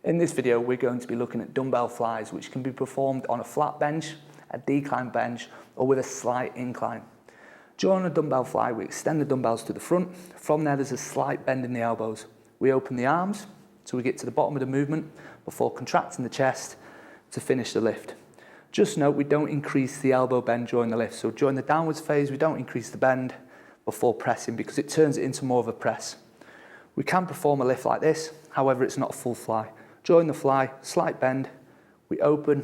In this video, we're going to be looking at dumbbell flies, which can be performed on a flat bench, a decline bench, or with a slight incline. During a dumbbell fly, we extend the dumbbells to the front. From there, there's a slight bend in the elbows. We open the arms till we get to the bottom of the movement before contracting the chest to finish the lift. Just note, we don't increase the elbow bend during the lift. So during the downwards phase, we don't increase the bend before pressing because it turns it into more of a press. We can perform a lift like this, however, it's not a full fly. During the fly, slight bend, we open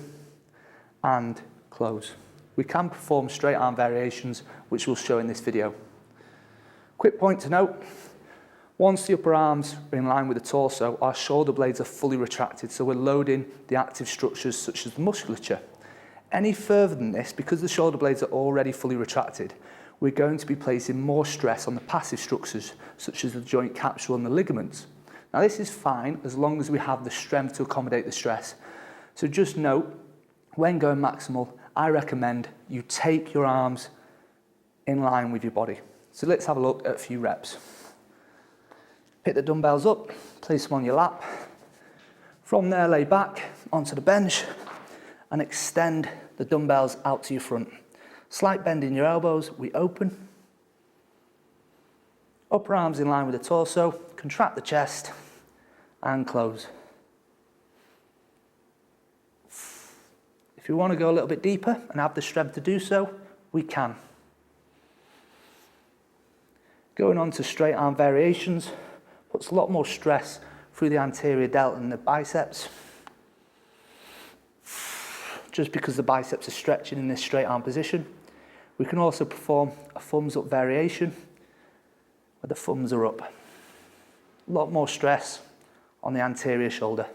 and close. We can perform straight arm variations, which we'll show in this video. Quick point to note, once the upper arms are in line with the torso, our shoulder blades are fully retracted, so we're loading the active structures such as the musculature. Any further than this, because the shoulder blades are already fully retracted, we're going to be placing more stress on the passive structures, such as the joint capsule and the ligaments. Now this is fine as long as we have the strength to accommodate the stress. So just note, when going maximal, I recommend you take your arms in line with your body. So let's have a look at a few reps. Pick the dumbbells up, place them on your lap. From there, lay back onto the bench and extend the dumbbells out to your front. Slight bend in your elbows, we open. Upper arms in line with the torso, contract the chest and close. If you want to go a little bit deeper and have the strength to do so, we can. Going on to straight arm variations puts a lot more stress through the anterior delt and the biceps, just because the biceps are stretching in this straight arm position. We can also perform a thumbs up variation where the thumbs are up. A lot more stress on the anterior shoulder.